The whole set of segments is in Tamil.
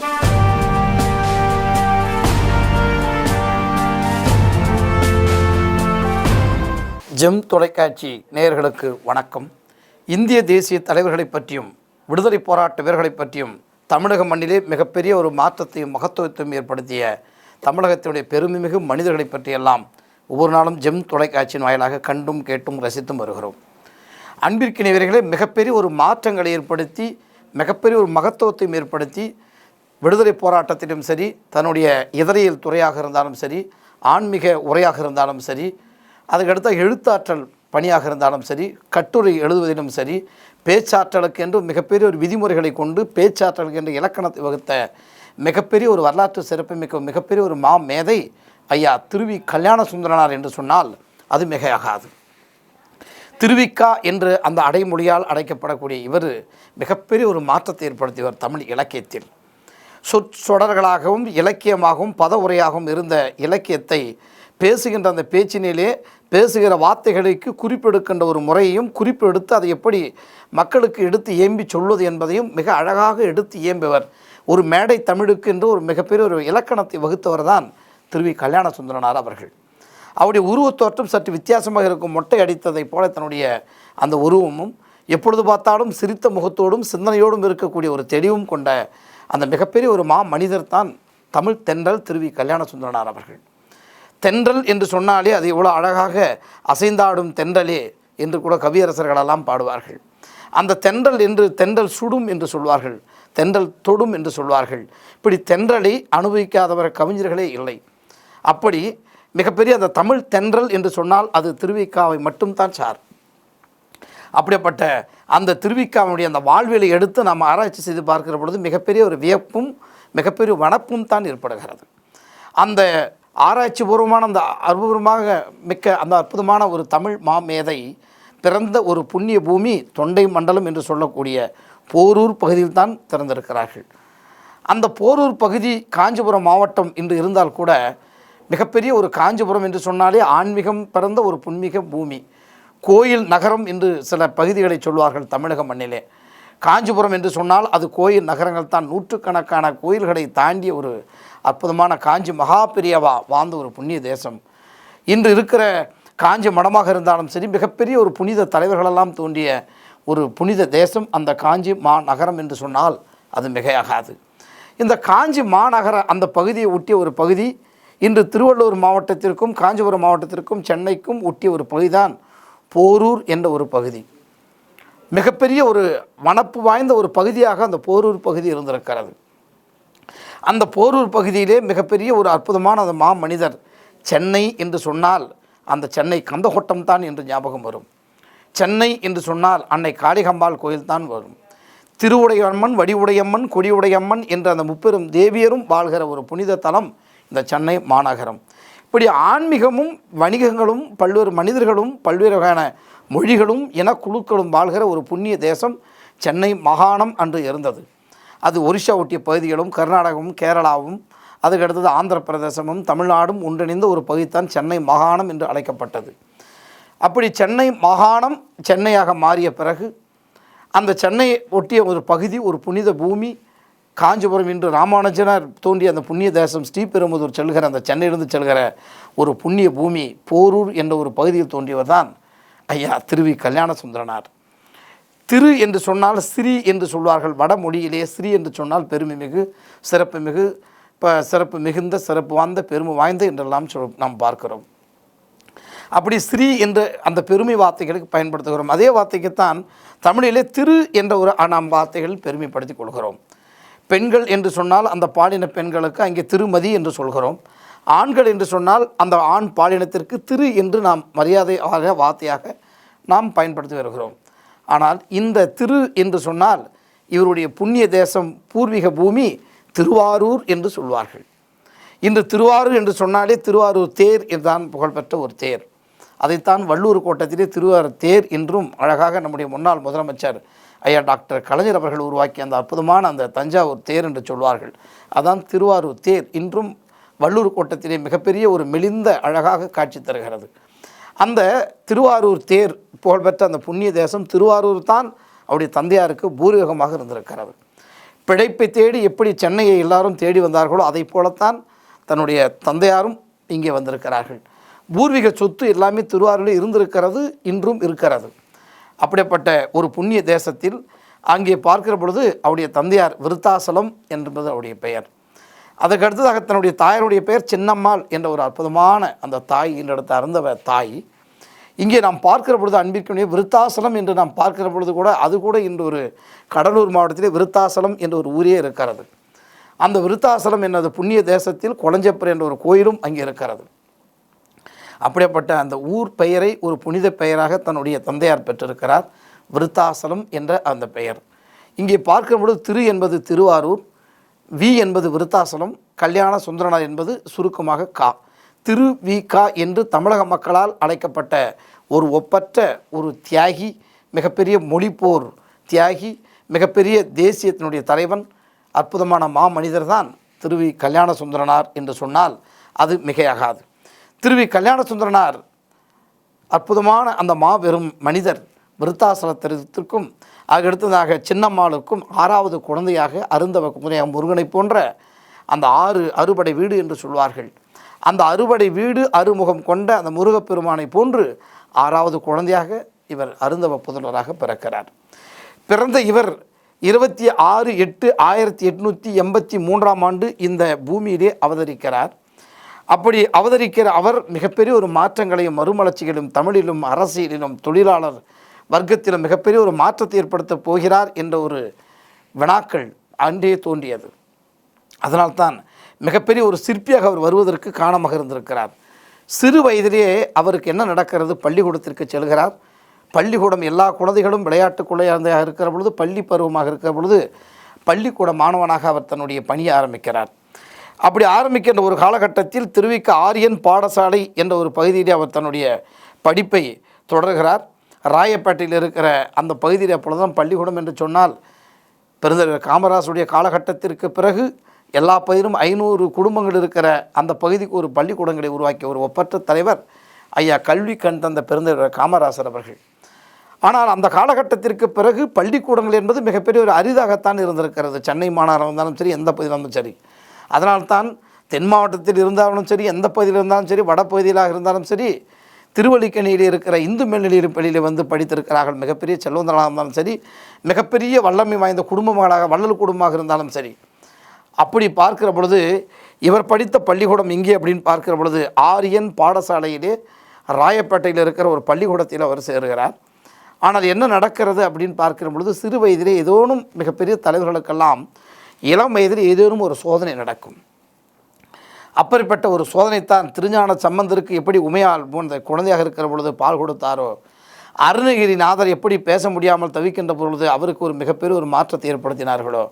ஜெம் தொலைக்காட்சி நேயர்களுக்கு வணக்கம். இந்திய தேசிய தலைவர்களை பற்றியும் விடுதலை போராட்ட வீரர்களை பற்றியும் தமிழக மண்ணிலே மிகப்பெரிய ஒரு மாற்றத்தையும் மகத்துவத்தையும் ஏற்படுத்திய தமிழகத்தினுடைய பெருமைமிகு மனிதர்களை பற்றியெல்லாம் ஒவ்வொரு நாளும் ஜெம் தொலைக்காட்சியின் வாயிலாக கண்டும் கேட்டும் ரசித்தும் வருகிறோம். அன்பிற்கினியவர்களே, மிகப்பெரிய ஒரு மாற்றங்களை ஏற்படுத்தி மிகப்பெரிய ஒரு மகத்துவத்தையும் ஏற்படுத்தி விடுதலை போராட்டத்திலும் சரி, தன்னுடைய இதழியல் துறையாக இருந்தாலும் சரி, ஆன்மீக உரையாக இருந்தாலும் சரி, அதுக்கடுத்த எழுத்தாற்றல் பணியாக இருந்தாலும் சரி, கட்டுரை எழுதுவதிலும் சரி, பேச்சாற்றலுக்கு என்று மிகப்பெரிய ஒரு விதிமுறைகளை கொண்டு பேச்சாற்றலுக்கு என்று இலக்கணத்தை வகுத்த மிகப்பெரிய ஒரு வரலாற்று சிறப்புமிக்க மிகப்பெரிய ஒரு மேதை ஐயா திருவி கல்யாண சுந்தரனார் என்று சொன்னால் அது மிகையாகாது. திருவிக்கா என்று அந்த அடைமொழியால் அழைக்கப்படக்கூடிய இவர் மிகப்பெரிய ஒரு மாற்றத்தை ஏற்படுத்தியவர். தமிழ் இலக்கியத்தில் சொற்றொடர்களாகவும் இலக்கியமாகவும் பத உரையாகவும் இருந்த இலக்கியத்தை பேசுகின்ற அந்த பேச்சினிலே பேசுகிற வார்த்தைகளுக்கு குறிப்பெடுக்கின்ற ஒரு முறையையும் குறிப்பெடுத்து அதை எப்படி மக்களுக்கு எடுத்து ஏம்பி சொல்வது என்பதையும் மிக அழகாக எடுத்து இயம்பியவர். ஒரு மேடை தமிழுக்கு என்று ஒரு மிகப்பெரிய ஒரு இலக்கணத்தை வகுத்தவர் தான் திருவி கல்யாண சுந்தரனார் அவர்கள். அவருடைய உருவத்தோற்றம் சற்று வித்தியாசமாக இருக்கும். மொட்டை அடித்ததைப் போல தன்னுடைய அந்த உருவமும் எப்பொழுது பார்த்தாலும் சிரித்த முகத்தோடும் சிந்தனையோடும் இருக்கக்கூடிய ஒரு தெளிவும் கொண்ட அந்த மிகப்பெரிய ஒரு மனிதர் தான் தமிழ் தென்றல் திருவி கல்யாண சுந்தரனார் அவர்கள். தென்றல் என்று சொன்னாலே அது எவ்வளோ அழகாக அசைந்தாடும் தென்றலே என்று கூட கவியரசர்களெல்லாம் பாடுவார்கள். அந்த தென்றல் என்று தென்றல் சுடும் என்று சொல்வார்கள், தென்றல் தொடும் என்று சொல்வார்கள். இப்படி தென்றலை அனுபவிக்காதவர் கவிஞர்களே இல்லை. அப்படி மிகப்பெரிய அந்த தமிழ் தென்றல் என்று சொன்னால் அது திருவிக்காவை மட்டும்தான் சார். அப்படிப்பட்ட அந்த திருவிக்காவுடைய அந்த வாழ்வியலை எடுத்து நாம் ஆராய்ச்சி செய்து பார்க்கிற பொழுது மிகப்பெரிய ஒரு வியப்பும் மிகப்பெரிய வனப்பும் தான் ஏற்படுகிறது. அந்த ஆராய்ச்சி பூர்வமான அந்த அற்புதமாக மிக்க அந்த அற்புதமான ஒரு தமிழ் மாமேதை பிறந்த ஒரு புண்ணிய பூமி தொண்டை மண்டலம் என்று சொல்லக்கூடிய போரூர் பகுதியில் தான் திறந்திருக்கிறார்கள். அந்த போரூர் பகுதி காஞ்சிபுரம் மாவட்டம் என்று இருந்தால் கூட மிகப்பெரிய ஒரு காஞ்சிபுரம் என்று சொன்னாலே ஆன்மீகம் பிறந்த ஒரு புன்மிக பூமி, கோயில் நகரம் என்று சில பகுதிகளை சொல்வார்கள் தமிழக மண்ணிலே. காஞ்சிபுரம் என்று சொன்னால் அது கோயில் நகரங்கள் தான். நூற்றுக்கணக்கான கோயில்களை தாண்டிய ஒரு அற்புதமான காஞ்சி மகாபெரியவா வாழ்ந்த ஒரு புண்ணிய தேசம். இன்று இருக்கிற காஞ்சி மடமாக இருந்தாலும் சரி, மிகப்பெரிய ஒரு புனித தலைவர்களெல்லாம் தோன்றிய ஒரு புனித தேசம் அந்த காஞ்சி மாநகரம் என்று சொன்னால் அது மிகையாகாது. இந்த காஞ்சி மாநகர அந்த பகுதியை ஒட்டிய ஒரு பகுதி இன்று திருவள்ளூர் மாவட்டத்திற்கும் காஞ்சிபுரம் மாவட்டத்திற்கும் சென்னைக்கும் ஒட்டிய ஒரு பகுதிதான் போரூர் என்ற ஒரு பகுதி. மிகப்பெரிய ஒரு வனப்பு வாய்ந்த ஒரு பகுதியாக அந்த போரூர் பகுதி இருந்திருக்கிறது. அந்த போரூர் பகுதியிலே மிகப்பெரிய ஒரு அற்புதமான அந்த மனிதர். சென்னை என்று சொன்னால் அந்த சென்னை கந்தகோட்டம் தான் என்று ஞாபகம் வரும். சென்னை என்று சொன்னால் அன்னை காளிகம்பாள் கோயில் தான் வரும். திருவுடையம்மன், வடிவுடையம்மன், கொடியுடையம்மன் என்ற அந்த முப்பெரும் தேவியரும் வாழ்கிற ஒரு புனித தலம் இந்த சென்னை மாநகரம். இப்படி ஆன்மீகமும் வணிகங்களும் பல்வேறு மனிதர்களும் பல்வேறு வகையான மொழிகளும் இனக்குழுக்களும் வாழ்கிற ஒரு புண்ணிய தேசம் சென்னை மாகாணம் அன்று இருந்தது. அது ஒரிஷா ஒட்டிய பகுதிகளும் கர்நாடகமும் கேரளாவும் அதுக்கடுத்தது ஆந்திர பிரதேசமும் தமிழ்நாடும் ஒன்றிணைந்த ஒரு பகுதிதான் சென்னை மாகாணம் என்று அழைக்கப்பட்டது. அப்படி சென்னை மாகாணம் சென்னையாக மாறிய பிறகு அந்த சென்னை ஒட்டிய ஒரு பகுதி ஒரு புனித பூமி காஞ்சிபுரம் இன்று ராமானுஜனார் தோன்றிய அந்த புண்ணிய தேசம் ஸ்ரீபெரும்புதூர் செல்கிற அந்த சென்னையிலிருந்து செல்கிற ஒரு புண்ணிய பூமி போரூர் என்ற ஒரு பகுதியில் தோன்றியவர் தான் ஐயா திருவி கல்யாண சுந்தரனார். திரு என்று சொன்னால் ஸ்ரீ என்று சொல்வார்கள். வடமொழியிலே ஸ்ரீ என்று சொன்னால் பெருமை மிகு, சிறப்பு மிகு, சிறப்பு மிகுந்த, சிறப்பு வாய்ந்த, பெருமை வாய்ந்த என்றெல்லாம் நாம் பார்க்கிறோம். அப்படி ஸ்ரீ என்று அந்த பெருமை வார்த்தைகளுக்கு பயன்படுத்துகிறோம். அதே வார்த்தைக்குத்தான் தமிழிலே திரு என்ற ஒரு நாம் வார்த்தைகள் பெருமைப்படுத்தி கொள்கிறோம். பெண்கள் என்று சொன்னால் அந்த பாலின பெண்களுக்கு அங்கே திருமதி என்று சொல்கிறோம். ஆண்கள் என்று சொன்னால் அந்த ஆண் பாலினத்திற்கு திரு என்று நாம் மரியாதையாக வார்த்தையாக நாம் பயன்படுத்தி வருகிறோம். ஆனால் இந்த திரு என்று சொன்னால் இவருடைய புண்ணிய தேசம் பூர்வீக பூமி திருவாரூர் என்று சொல்வார்கள். இன்று திருவாரூர் என்று சொன்னாலே திருவாரூர் தேர் என்றுதான் புகழ்பெற்ற ஒரு தேர். அதைத்தான் வள்ளூர் கோட்டத்திலே திருவாரூர் தேர் என்றும் அழகாக நம்முடைய முன்னாள் முதலமைச்சர் ஐயா டாக்டர் கலைஞர் அவர்கள் உருவாக்கிய அந்த அற்புதமான அந்த தஞ்சாவூர் தேர் என்று சொல்வார்கள். அதான் திருவாரூர் தேர் இன்றும் வள்ளூர் கோட்டத்திலே மிகப்பெரிய ஒரு மெலிந்த அழகாக காட்சி தருகிறது. அந்த திருவாரூர் தேர் புகழ்பெற்ற அந்த புண்ணிய தேசம் திருவாரூர் தான் அவருடைய தந்தையாருக்கு பூர்வீகமாக இருந்திருக்கிறது. பிழைப்பை தேடி எப்படி சென்னையை எல்லாரும் தேடி வந்தார்களோ அதை போலத்தான் தன்னுடைய தந்தையாரும் இங்கே வந்திருக்கிறார்கள். பூர்வீக சொத்து எல்லாமே திருவாரூரில் இருந்திருக்கிறது, இன்றும் இருக்கிறது. அப்படிப்பட்ட ஒரு புண்ணிய தேசத்தில் அங்கே பார்க்கிற பொழுது அவருடைய தந்தையார் விருத்தாசலம் என்பது அவருடைய பெயர். அதற்கு அடுத்ததாக தன்னுடைய தாயாருடைய பெயர் சின்னம்மாள் என்ற ஒரு அற்புதமான அந்த தாய் என்றிடத்த அருந்தவ தாய். இங்கே நாம் பார்க்கிற பொழுது அன்பிற்குரிய விருத்தாசலம் என்று நாம் பார்க்கிற பொழுது கூட அது கூட இன்று ஒரு கடலூர் மாவட்டத்திலே விருத்தாசலம் என்ற ஒரு ஊரே இருக்கிறது. அந்த விருத்தாசலம் என்னது புண்ணிய தேசத்தில் கொளஞ்சப்பர் என்ற ஒரு கோயிலும் அங்கே இருக்கிறது. அப்படிப்பட்ட அந்த ஊர் பெயரை ஒரு புனித பெயராக தன்னுடைய தந்தையார் பெற்றிருக்கிறார், விருத்தாசலம் என்ற அந்த பெயர். இங்கே பார்க்கிற பொழுது திரு என்பது திருவாரூர், வி என்பது விருத்தாசலம், கல்யாண சுந்தரனார் என்பது சுருக்கமாக கா. திரு வி கா என்று தமிழக மக்களால் அழைக்கப்பட்ட ஒரு ஒப்பற்ற ஒரு தியாகி, மிகப்பெரிய மொழிப்போர் தியாகி, மிகப்பெரிய தேசியத்தினுடைய தலைவன், அற்புதமான மாமனிதர் தான் திருவி கல்யாண சுந்தரனார் என்று சொன்னால் அது மிகையாகாது. திருவி கல்யாண சுந்தரனார் அற்புதமான அந்த மாபெரும் மனிதர் விருத்தாசலத்திற்கும் அடுத்ததாக சின்னம்மாளுக்கும் 6வது குழந்தையாக அருந்தவ குமரியாக முருகனை போன்ற அந்த 6 அறுபடை வீடு என்று சொல்வார்கள். அந்த அறுபடை வீடு அறுமுகம் கொண்ட அந்த முருகப்பெருமானை போன்று 6வது குழந்தையாக இவர் அருந்தவ புதல்வராக பிறக்கிறார். பிறந்த இவர் 26/8/1883 ஆண்டு இந்த பூமியிலே அவதரிக்கிறார். அப்படி அவதரிக்கிற அவர் மிகப்பெரிய ஒரு மாற்றங்களையும் மறுமலர்ச்சிகளும் தமிழிலும் அரசியலிலும் தொழிலாளர் வர்க்கத்திலும் மிகப்பெரிய ஒரு மாற்றத்தை ஏற்படுத்தப் போகிறார் என்ற ஒரு வினாக்கள் அன்றே தோன்றியது. அதனால்தான் மிகப்பெரிய ஒரு சிற்பியாக அவர் வருவதற்கு காரணமாக இருந்திருக்கிறார். சிறு வயதிலேயே அவருக்கு என்ன நடக்கிறது, பள்ளிக்கூடத்திற்கு செல்கிறார். பள்ளிக்கூடம் எல்லா குழந்தைகளும் விளையாட்டு குழந்தையாக இருக்கிற பொழுது, பள்ளி பருவமாக இருக்கிற பொழுது பள்ளிக்கூட மாணவனாக அவர் தன்னுடைய பணியை ஆரம்பிக்கிறார். அப்படி ஆரம்பிக்கின்ற ஒரு காலகட்டத்தில் திருவிக்க ஆரியன் பாடசாலை என்ற ஒரு பகுதியிலே அவர் தன்னுடைய படிப்பை தொடர்கிறார். ராயப்பேட்டையில் இருக்கிற அந்த பகுதியில் அப்பொழுதுதான் பள்ளிக்கூடம் என்று சொன்னால் பெருந்தலைவர் காமராஜருடைய காலகட்டத்திற்கு பிறகு எல்லா பகுதியிலும் 500 குடும்பங்கள் இருக்கிற அந்த பகுதிக்கு ஒரு பள்ளிக்கூடங்களை உருவாக்கிய ஒரு ஒப்பற்ற தலைவர் ஐயா கல்வி கண் தந்த பெருந்தலைவர் காமராஜர் அவர்கள். ஆனால் அந்த காலகட்டத்திற்கு பிறகு பள்ளிக்கூடங்கள் என்பது மிகப்பெரிய ஒரு அரிதாகத்தான் இருந்திருக்கிறது. சென்னை மாநகரம் இருந்தாலும் சரி, எந்த பகுதியில் இருந்தாலும் சரி. அதனால்தான் தென் மாவட்டத்தில் இருந்தாலும் சரி, எந்த பகுதியில் இருந்தாலும் சரி, வடப்பகுதியிலாக இருந்தாலும் சரி, திருவல்லிக்கணியில் இருக்கிற இந்து மேல்நிலைப் பள்ளியில் வந்து படித்திருக்கிறார்கள். மிகப்பெரிய செல்வந்தர்களாக இருந்தாலும் சரி, மிகப்பெரிய வல்லமை வாய்ந்த குடும்பங்களாக வள்ளல் குடும்பமாக இருந்தாலும் சரி. அப்படி பார்க்கிற பொழுது இவர் படித்த பள்ளிக்கூடம் இங்கே அப்படின்னு பார்க்கிற பொழுது ஆரியன் பாடசாலையிலே ராயப்பேட்டையில் இருக்கிற ஒரு பள்ளிக்கூடத்தில் அவர் சேருகிறார். ஆனால் என்ன நடக்கிறது அப்படின்னு பார்க்கிற பொழுது சிறு வயதிலே ஏதோனும் மிகப்பெரிய தலைவர்களுக்கெல்லாம் இளம் வயதில் ஏதேனும் ஒரு சோதனை நடக்கும். அப்படிப்பட்ட ஒரு சோதனைத்தான் திருஞான சம்பந்தருக்கு எப்படி உமையால் போன்ற குழந்தையாக இருக்கிற பொழுது பால் கொடுத்தாரோ, அருணகிரிநாதர் எப்படி பேச முடியாமல் தவிக்கின்ற பொழுது அவருக்கு ஒரு மிகப்பெரிய ஒரு மாற்றத்தை ஏற்படுத்தினார்களோ,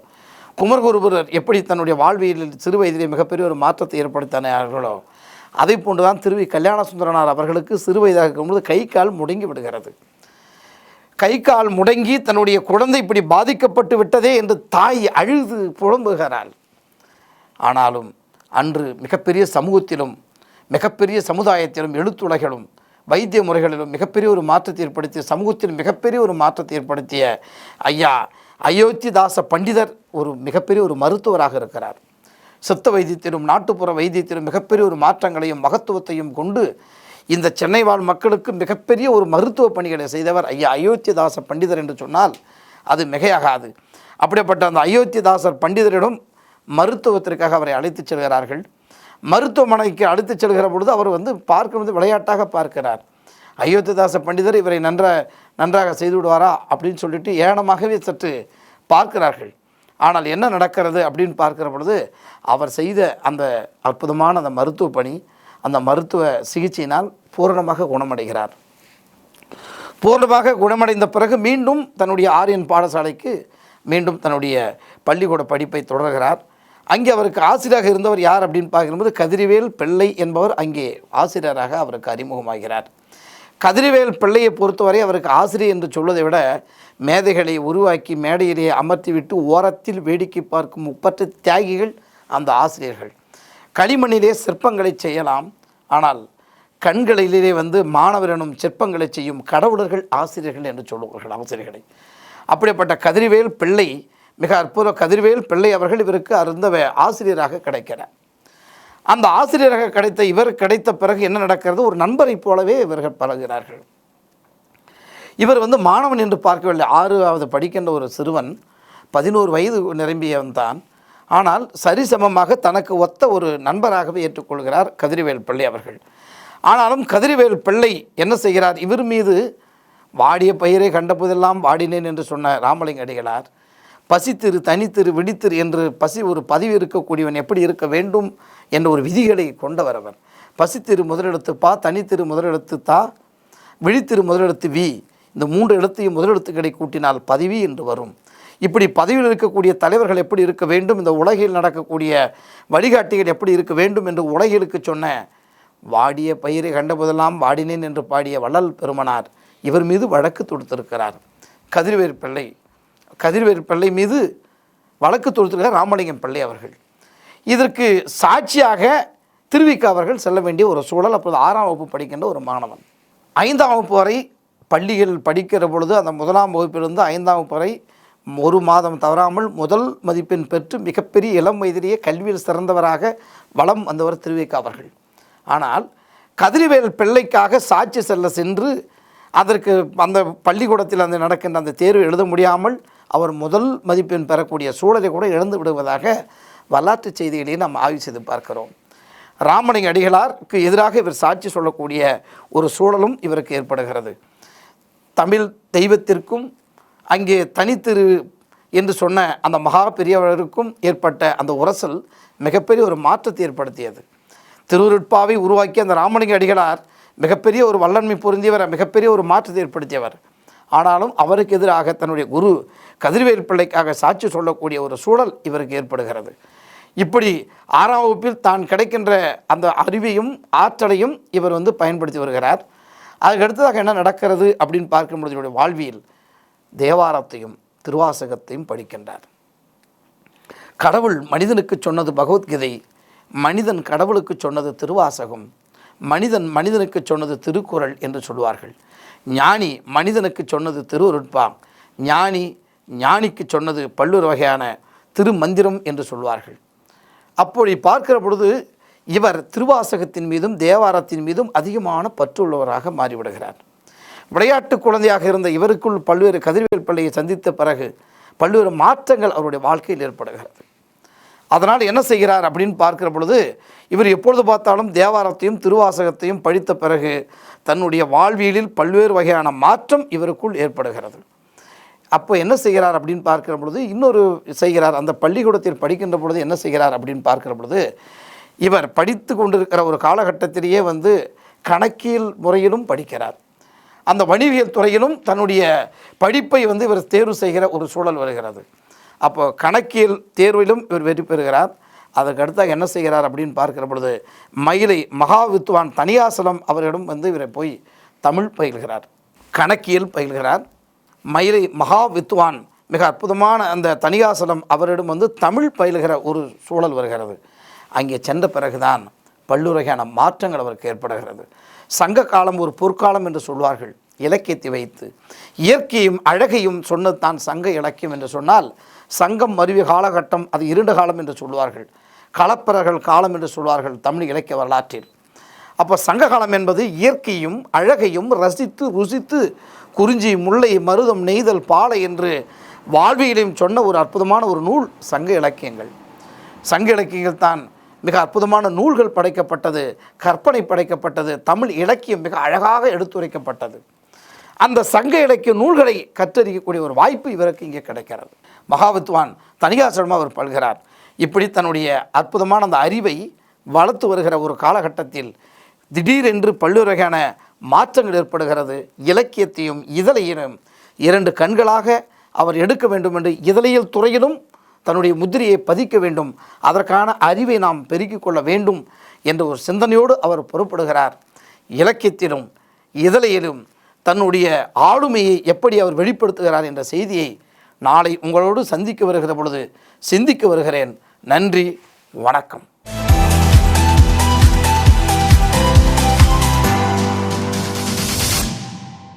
குமரகுருபரர் எப்படி தன்னுடைய வாழ்வியலில் சிறு வயதிலே மிகப்பெரிய ஒரு மாற்றத்தை ஏற்படுத்தினார்களோ, அதை போன்றுதான் திருவி கல்யாண சுந்தரனார் அவர்களுக்கு சிறு வயதாக இருக்கும்போது கை கால் முடங்கி விடுகிறது. கை கால் முடங்கி தன்னுடைய குழந்தை இப்படி பாதிக்கப்பட்டு விட்டதே என்று தாய் அழுது புலம்புகிறாள். ஆனாலும் அன்று மிகப்பெரிய சமூகத்திலும் மிகப்பெரிய சமுதாயத்திலும் எழுத்துலகிலும் வைத்திய முறைகளிலும் மிகப்பெரிய ஒரு மாற்றத்தை ஏற்படுத்திய, சமூகத்தில் மிகப்பெரிய ஒரு மாற்றத்தை ஏற்படுத்திய ஐயா அயோத்திதாச பண்டிதர் ஒரு மிகப்பெரிய ஒரு மருத்துவராக இருக்கிறார். சித்த வைத்தியத்திலும் நாட்டுப்புற வைத்தியத்திலும் மிகப்பெரிய ஒரு மாற்றங்களையும் மகத்துவத்தையும் கொண்டு இந்த சென்னை வாழ் மக்களுக்கு மிகப்பெரிய ஒரு மருத்துவ பணிகளை செய்தவர் ஐயா அயோத்திதாச பண்டிதர் என்று சொன்னால் அது மிகையாகாது. அப்படிப்பட்ட அந்த அயோத்திதாசர் பண்டிதரிடம் மருத்துவத்திற்காக அவரை அழைத்துச் செல்கிறார்கள். மருத்துவமனைக்கு அழைத்துச் செல்கிற பொழுது அவர் பார்க்கும்போது விளையாட்டாக பார்க்கிறார். அயோத்திதாச பண்டிதர் இவரை நன்றாக செய்து விடுவாரா அப்படின்னு சொல்லிட்டு ஏனமாகவே சற்று பார்க்கிறார்கள். ஆனால் என்ன நடக்கிறது அப்படின்னு பார்க்கிற பொழுது அவர் செய்த அந்த அற்புதமான அந்த மருத்துவ பணி, அந்த மருத்துவ சிகிச்சையினால் பூரணமாக குணமடைகிறார். பூரணமாக குணமடைந்த பிறகு மீண்டும் தன்னுடைய ஆரியன் பாடசாலைக்கு மீண்டும் தன்னுடைய பள்ளிக்கூட படிப்பை தொடர்கிறார். அங்கே அவருக்கு ஆசிரியராக இருந்தவர் யார் அப்படின்னு பார்க்கும்போது கதிர்வேல் பிள்ளை என்பவர் அங்கே ஆசிரியராக அவருக்கு அறிமுகமாகிறார். கதிர்வேல் பிள்ளையை பொறுத்தவரை அவருக்கு ஆசிரியர் என்று சொல்வதை விட மேதைகளை உருவாக்கி மேடையிலே அமர்த்திவிட்டு ஓரத்தில் வேடிக்கை பார்க்கும் முப்பற்ற தியாகிகள் அந்த ஆசிரியர்கள். களிமண்ணிலே சிற்பங்களை செய்யலாம், ஆனால் கண்களிலே மாணவரெனும் சிற்பங்களை செய்யும் கடவுளர்கள் ஆசிரியர்கள் என்று சொல்லுவார்கள் ஆசிரியர்களை. அப்படிப்பட்ட கதிர்வேல் பிள்ளை மிக அற்புத கதிர்வேல் பிள்ளை அவர்கள் இவருக்கு அருந்த ஆசிரியராக கிடைக்கிறார். அந்த ஆசிரியராக கிடைத்த இவர் கிடைத்த பிறகு என்ன நடக்கிறது, ஒரு நண்பரை போலவே இவர்கள் பழகிறார்கள். இவர் மாணவன் என்று பார்க்கவில்லை. 6வது படிக்கின்ற ஒரு சிறுவன், 11 வயது நிரம்பியவன் தான். ஆனால் சரிசமமாக தனக்கு ஒத்த ஒரு நண்பராகவே ஏற்றுக்கொள்கிறார் கதிர்வேல் பிள்ளை அவர்கள். ஆனாலும் கதிர்வேல் பிள்ளை என்ன செய்கிறார், இவர் மீது வாடிய பயிரை கண்டபோதெல்லாம் வாடினேன் என்று சொன்ன ராமலிங்க அடிகளார், பசித்திரு தனித்திரு விடித்திரு என்று ஒரு பதிவு இருக்கக்கூடியவன் எப்படி இருக்க வேண்டும் என்ற ஒரு விதிகளை கொண்டவர் அவர். பசித்திரு முதலெழுத்து பா, தனித்திரு முதலெழுத்து தா, விழித்திரு முதலெழுத்து வி, இந்த 3 எழுத்தையும் முதலெழுத்துக்களை கூட்டினால் பதிவி என்று வரும். இப்படி பதவியில் இருக்கக்கூடிய தலைவர்கள் எப்படி இருக்க வேண்டும், இந்த உலகில் நடக்கக்கூடிய வழிகாட்டிகள் எப்படி இருக்க வேண்டும் என்று உலகிற்கு சொன்ன வாடிய பயிரை கண்டபோதெல்லாம் வாடினேன் என்று பாடிய வள்ளல் பெருமனார் இவர் மீது வழக்கு தொடுத்திருக்கிறார். கதிர்வேல் பிள்ளை மீது வழக்கு தொடுத்திருக்கிறார் ராமலிங்கம் பிள்ளை அவர்கள். இதற்கு சாட்சியாக திருவிக அவர்கள் செல்ல வேண்டிய ஒரு சூழல். அப்போது 6ஆம் வகுப்பு படிக்கின்ற ஒரு மாணவன். 5ஆம் வகுப்பு வரை பள்ளிகள் படிக்கிற பொழுது அந்த 1ஆம் வகுப்பிலிருந்து 5ஆம் வகுப்பு வரை ஒரு மாதம் தவறாமல் முதல் மதிப்பெண் பெற்று மிகப்பெரிய இளம் வயதிலேயே கல்வியில் சிறந்தவராக வலம் வந்தவர் திருவிக அவர்கள். ஆனால் கதிர்வேல் பிள்ளைக்காக சாட்சி சென்று அதற்கு அந்த பள்ளிக்கூடத்தில் அந்த நடக்கின்ற அந்த தேர்வு எழுத முடியாமல் அவர் முதல் மதிப்பெண் பெறக்கூடிய சூழலை கூட இழந்து விடுவதாக வரலாற்று செய்திகளை நாம் ஆய்வு செய்து பார்க்கிறோம். ராமலிங்க அடிகளாருக்கு எதிராக இவர் சாட்சி சொல்லக்கூடிய ஒரு சூழலும் இவருக்கு ஏற்படுகிறது. தமிழ் தெய்வத்திற்கும் அங்கே தனித்திரு என்று சொன்ன அந்த மகா பெரியவருக்கும் ஏற்பட்ட அந்த உரசல் மிகப்பெரிய ஒரு மாற்றத்தை ஏற்படுத்தியது. திருவருட்பாவை உருவாக்கிய அந்த ராமலிங்க அடிகளார் மிகப்பெரிய ஒரு வல்லன்மை பொருந்தியவர், மிகப்பெரிய ஒரு மாற்றத்தை ஏற்படுத்தியவர். ஆனாலும் அவருக்கு எதிராக தன்னுடைய குரு கதிர்வேல் பிள்ளைக்காக சாட்சி சொல்லக்கூடிய ஒரு சூழல் இவருக்கு ஏற்படுகிறது. இப்படி 6ஆம் வகுப்பில் தான் கிடைக்கின்ற அந்த அறிவையும் ஆற்றலையும் இவர் பயன்படுத்தி வருகிறார். அதுக்கு அடுத்ததாக என்ன நடக்கிறது அப்படின்னு பார்க்கும்பொழுது இவருடைய வாழ்வியல் தேவாரத்தையும் திருவாசகத்தையும் படிக்கின்றார். கடவுள் மனிதனுக்கு சொன்னது பகவத்கீதை, மனிதன் கடவுளுக்கு சொன்னது திருவாசகம், மனிதனுக்கு சொன்னது திருக்குறள் என்று சொல்வார்கள். ஞானி மனிதனுக்கு சொன்னது திருவருட்பா, ஞானிக்கு சொன்னது பல்வேறு வகையான திருமந்திரம் என்று சொல்வார்கள். அப்படி பார்க்கிற பொழுது இவர் திருவாசகத்தின் மீதும் தேவாரத்தின் மீதும் அதிகமான பற்றுள்ளவராக மாறிவிடுகிறார். விளையாட்டு குழந்தையாக இருந்த இவருக்குள் பல்வேறு கதிர்வேல் பிள்ளையை சந்தித்த பிறகு பல்வேறு மாற்றங்கள் அவருடைய வாழ்க்கையில் ஏற்படுகிறது. அதனால் என்ன செய்கிறார் அப்படின்னு பார்க்கிற பொழுது இவர் எப்பொழுது பார்த்தாலும் தேவாரத்தையும் திருவாசகத்தையும் படித்த பிறகு தன்னுடைய வாழ்வியலில் பல்வேறு வகையான மாற்றம் இவருக்குள் ஏற்படுகிறது. அப்போ என்ன செய்கிறார் அப்படின்னு பார்க்கிற பொழுது இன்னொரு செய்கிறார். அந்த பள்ளிக்கூடத்தில் படிக்கின்ற பொழுது என்ன செய்கிறார் அப்படின்னு பார்க்கிற பொழுது இவர் படித்து கொண்டிருக்கிற ஒரு காலகட்டத்திலேயே கணக்கியல் முறையிலும் படிக்கிறார். அந்த வணிகவியல் துறையிலும் தன்னுடைய படிப்பை இவர் தேர்வு செய்கிற ஒரு சூழல் வருகிறது. அப்போ கணக்கியல் தேர்விலும் இவர் வெற்றி பெறுகிறார். அதற்கு அடுத்தாக என்ன செய்கிறார் அப்படின்னு பார்க்கிற பொழுது மயிலை மகா வித்துவான் தனியாசலம் அவரிடம் இவரை போய் தமிழ் பயில்கிறார், கணக்கியல் பயில்கிறார். மயிலை மகா வித்துவான் மிக அற்புதமான அந்த தனியாசலம் அவரிடம் தமிழ் பயில்கிற ஒரு சூழல் வருகிறது. அங்கே சென்ற பிறகுதான் பல்லுவகையான மாற்றங்கள் அவருக்கு ஏற்படுகிறது. சங்க காலம் ஒரு பொற்காலம் என்று சொல்வார்கள். இலக்கியத்தை வைத்து இயற்கையும் அழகையும் சொன்னதுதான் சங்க இலக்கியம் என்று சொன்னால், சங்கம் மருவிய காலகட்டம் அது இருண்ட காலம் என்று சொல்வார்கள். களப்பிரர்கள் காலம் என்று சொல்வார்கள் தமிழ் இலக்கிய வரலாற்றில். அப்போ சங்க காலம் என்பது இயற்கையும் அழகையும் ரசித்து ருசித்து குறிஞ்சி முல்லை மருதம் நெய்தல் பாலை என்று வாழ்வியலையும் சொன்ன ஒரு அற்புதமான ஒரு நூல் சங்க இலக்கியங்கள். சங்க இலக்கியங்கள் தான் மிக அற்புதமான நூல்கள் படைக்கப்பட்டது, கற்பனை படைக்கப்பட்டது, தமிழ் இலக்கியம் மிக அழகாக எடுத்துரைக்கப்பட்டது. அந்த சங்க இலக்கிய நூல்களை கற்றறியக்கூடிய ஒரு வாய்ப்பு இவருக்கு இங்கே கிடைக்கிறது. மகாவித்வான் தனியாசலமாக அவர் பல்கிறார். இப்படி தன்னுடைய அற்புதமான அந்த அறிவை வளர்த்து வருகிற ஒரு காலகட்டத்தில் திடீரென்று பல்வேறு வகையான மாற்றங்கள் ஏற்படுகிறது. இலக்கியத்தையும் இதழையும் 2 கண்களாக அவர் எடுக்க வேண்டும் என்று இதழியல் துறையிலும் தன்னுடைய முத்திரையை பதிக்க வேண்டும், அதற்கான அறிவை நாம் பெருக்கிக் கொள்ள வேண்டும் என்ற ஒரு சிந்தனையோடு அவர் புறப்படுகிறார். இலக்கியத்திலும் இதழையிலும் தன்னுடைய ஆளுமையை எப்படி அவர் வெளிப்படுத்துகிறார் என்ற செய்தியை நாளை உங்களோடு சந்திக்க வருகிற பொழுது சிந்திக்க வருகிறேன். நன்றி, வணக்கம்.